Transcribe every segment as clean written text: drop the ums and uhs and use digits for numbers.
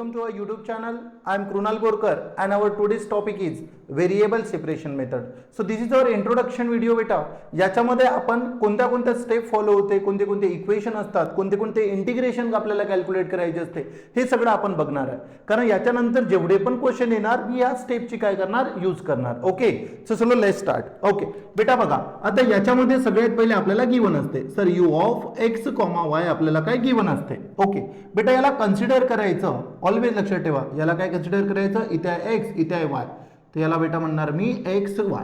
Welcome to our YouTube channel. I am Krunal Gorkar and our today's topic is variable separation method. So this is our introduction video बेटा. याच्यामध्ये आपण कोणत्या कोणत्या step follow होते, कोणते कोणते equation असतात, कोणते कोणते इंटिग्रेशन आपल्याला कॅल्क्युलेट करायचे असते, हे सगळं आपण बघणार आहे. कारण याच्यानंतर जेवढे पण क्वेश्चन येणार मी या स्टेपची काय करणार यूज करणार. ओके, सो चलो लेट्स स्टार्ट. ओके बेटा बघा, आता याच्यामध्ये सगळ्यात पहिले आपल्याला गिवन असते sir u of x, y आपल्याला काय गिवन असते. ओके बेटा याला कन्सिडर करायचं, ऑलवेज लक्षात ठेवा याला काय कन्सिडर करायचं, इथे आहे x इथे आहे y, तर याला बेटा म्हणणार मी x y.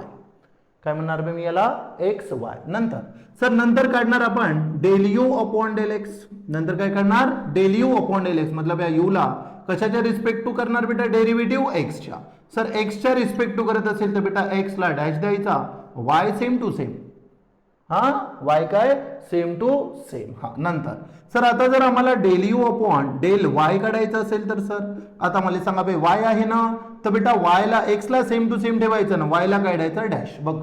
काय म्हणणार मी याला x y. नंतर सर नंतर काढणार आपण del u upon del x. नंतर काय करणार del u upon del x, मतलब या u ला कशाच्या रिस्पेक्ट टू करणार बेटा, डेरिव्हेटिव्ह x च्या. सर x च्या रिस्पेक्ट टू करत असेल तर बेटा x ला डॅश द्यायचा, y सेम टू सेम. हा y काय सेम टू सेम. हा नंतर सर आता जर आम्हाला del u upon del y काढायचं असेल तर सर आता मला सांगा बे y आहे ना, तर बेटा y ला x ला सेम टू सेम ठेवायचं ना, y ला काढायचं डॅश. बघ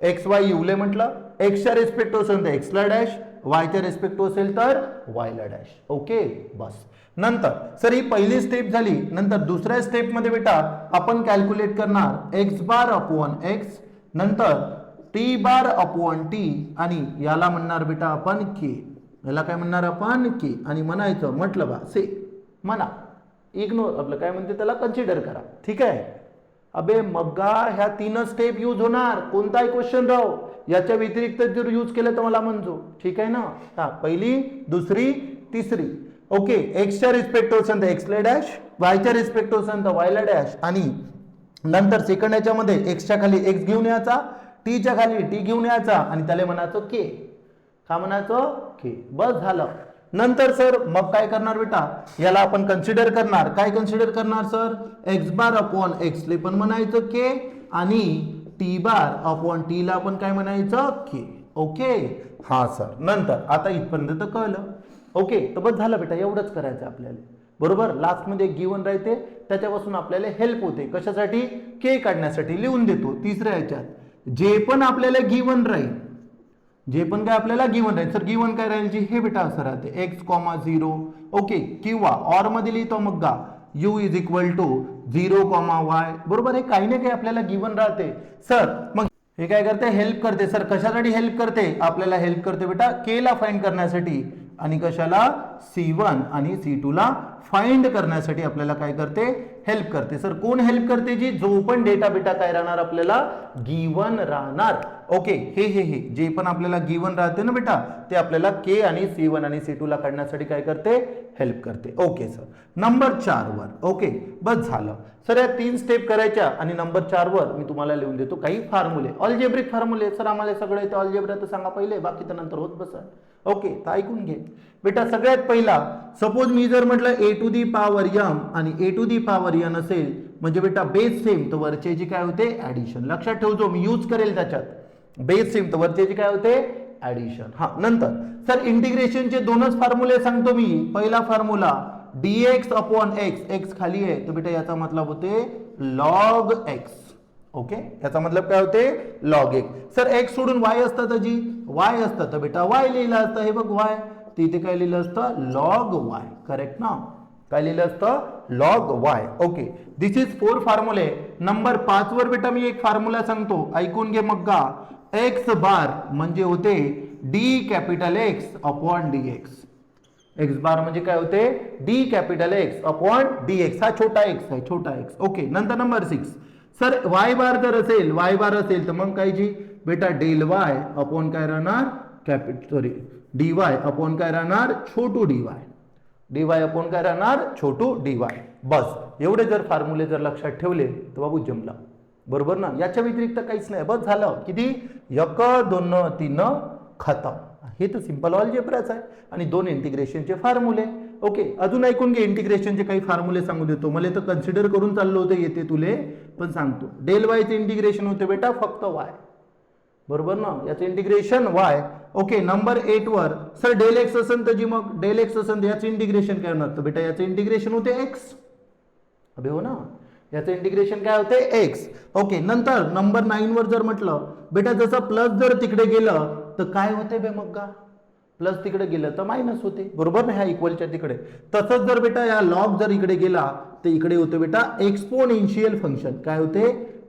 x y u ले म्हटलं, x च्या रिस्पेक्ट असेल तर x ला डॅश, y च्या रिस्पेक्ट असेल तर y ला डॅश. ओके बस. नंतर सर ही पहिली स्टेप झाली. नंतर दुसऱ्या स्टेप मध्ये बेटा आपण कॅल्क्युलेट करणार x बार अपॉन x, नंतर t बार अपॉन t आणि याला म्हणणार बेटा आपण k. याला काय म्हणणार आपण k आणि म्हणायचं म्हटलं बा से म्हणा, इग्नोर आपलं काय म्हणते त्याला कन्सिडर करा. ठीक आहे. अबे मग्गा ह्या तीन स्टेप यूज होणार, कोणताही क्वेश्चन राहो याच्या व्यतिरिक्त जर यूज केलं तर मला म्हणतो. ठीक आहे ना. हा पहिली दुसरी तिसरी. ओके x च्या रिस्पेक्ट असेल तर x ला डॅश, y च्या रिस्पेक्ट असेल तर y ला डॅश आणि नंतर सेकंड याच्यामध्ये x च्या खाली x घेऊन यायचा, t च्या खाली t घेऊन यायचा आणि त्याला म्हणायचं k. का म्हणायचं k. बस झालं. नंतर सर मग काय करणार बेटा, याला आपण कन्सिडर करणार. काय कन्सिडर करणार sir, x bar upon x ले पण म्हणायचं k आणि t बार अपॉन t ला पण काय म्हणायचं k. ओके हा सर. नंतर आता इथपर्यंत तर कळलं. ओके तर बस झालं बेटा, एवढंच करायचं आपल्याला. बरोबर. लास्ट मध्ये गिवन राहते त्याच्यापासून आपल्याला हेल्प होते, कशासाठी k काढण्यासाठी लिहून देतो. तिसऱ्या ह्याच्यात जे पण आपल्याला गिवन राहील, जे पण काय आपल्याला गिवन राहील सर, गिवन काय राहील जी हे बेटा असं राहते x, 0. ओके किंवा ऑर मध्ये लिहितो मग गा u is equal to 0, y. बरोबर. हे काही ना काही आपल्याला गिवन राहते सर. मग हे काय करते, हेल्प करते सर. कशासाठी हेल्प करते, आपल्याला हेल्प करते बेटा k ला फाइंड करण्यासाठी आणि कशाला C1 आणि C2 ला फाइंड करण्यासाठी आपल्याला काय करते, हेल्प करते. सर कोण हेल्प करते, जी जो पण डेटा बेटा काय राहणार आपल्याला गिवन राहणार. ओके हे जे पण आपल्याला गिवन राहते ना बेटा, ते आपल्याला k आणि C1 आणि C2 ला काढण्यासाठी काय करते, हेल्प करते. Okay sir. नंबर 4 वर ओके बस झालं सर. या 3 स्टेप करायच्या आणि नंबर 4 वर मी तुम्हाला लिहून देतो काही फॉर्म्युले, अल्जेब्रिक फॉर्म्युले. सर आम्हाला सगळं येतं अल्जेब्रा तर सांगा पहिले, बाकी तर नंतर होत बसा. ओके तर ऐकून घे बेटा. सगळ्यात पहिला सपोज मी जर म्हटलं a to the power m आणि a to the power n असेल म्हणजे बेटा बेस सेम तर वरच्याची काय होते ऍडिशन. लक्षात ठेवतो मी यूज करेल त्याच्यात. बेस सेम तर वरच्याची काय होते ऍडिशन. हा नंतर सर इंटिग्रेशनचे दोनच फॉर्म्युले सांगतो मी. पहिला formula dx upon x, x खाली आहे तर बेटा याचा मतलब होते log x. ओके याचा मतलब काय होते log x. सर x सोडून y असतात जी, y असतं तर बेटा y लिहिलं असतं. हे बघ y, तिथे काय लिहिलं असतं log y. करेक्ट ना. काय लिहिलं असतं log y. Okay this is 4 फॉर्म्युले. नंबर 5 वर बेटा मी एक फॉर्म्युला सांगतो, ऐकून घे मग गा. x बार म्हणजे होते d capital x upon dx. x बार म्हणजे काय होते d capital x upon dx. हा छोटा x आहे, छोटा x. ओके नंतर नंबर 6 सर y बार जर असेल, y बार असेल तर मग काय जी बेटा डेल y अपॉन काय राहणार dy अपॉन काय राहणार छोटू dy. dy अपॉन काय राहणार छोटू dy. बस एवढे जर फॉर्म्युले जर लक्षात ठेवले तर बाबू जमला. बरोबर ना. याच्या व्यतिरिक्त काहीच नाही. बस झालं. किती 1 2 3 खतम. हे तर सिंपल अल्जेब्राच आहे आणि 2 इंटिग्रेशनचे फॉर्म्युले. ओके अजून ऐकून घे, इंटिग्रेशनचे काही फॉर्म्युले सांगू देतो. मला तर कन्सिडर करून चाललो होतं येते तुले, पण सांगतो. डेल y चे इंटिग्रेशन होते बेटा फक्त y. बरोबर ना. याचं इंटिग्रेशन y. ओके नंबर 8 वर सर डेल x असेल तर जी मग डेल x असेल तर याचं इंटिग्रेशन काय होणार, तर बेटा याचं इंटिग्रेशन होते x. अबे हो ना. याचं इंटिग्रेशन काय होते x. ओके नंतर नंबर 9 वर जर म्हटलं बेटा जसं प्लस जर तिकडे गेलं तर काय होते बे मग का, प्लस तिकडे गेलं तर मायनस होते. बरोबर ना. ह्या इक्वलच्या तिकडे. तसंच जर बेटा या लॉग जर इकडे गेला तर इकडे होतं बेटा एक्सपोनेन्शियल फंक्शन. काय होते?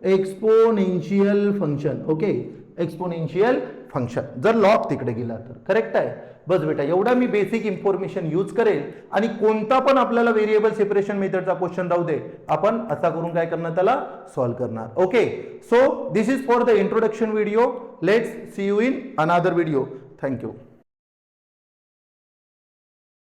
Exponential function. Okay, exponential function. जर लॉग तिकडे गेला तर करेक्ट आहे. बस बेटा एवढा मी बेसिक इन्फॉर्मेशन यूज करेल आणि कोणता पण आपल्याला व्हेरिएबल सेपरेशन मेथडचा क्वेश्चन राहू दे, आपण असा करून काय करणार त्याला सॉल्व्ह करणार. Okay, so this is for the introduction video. Let's see you in another video. Thank you.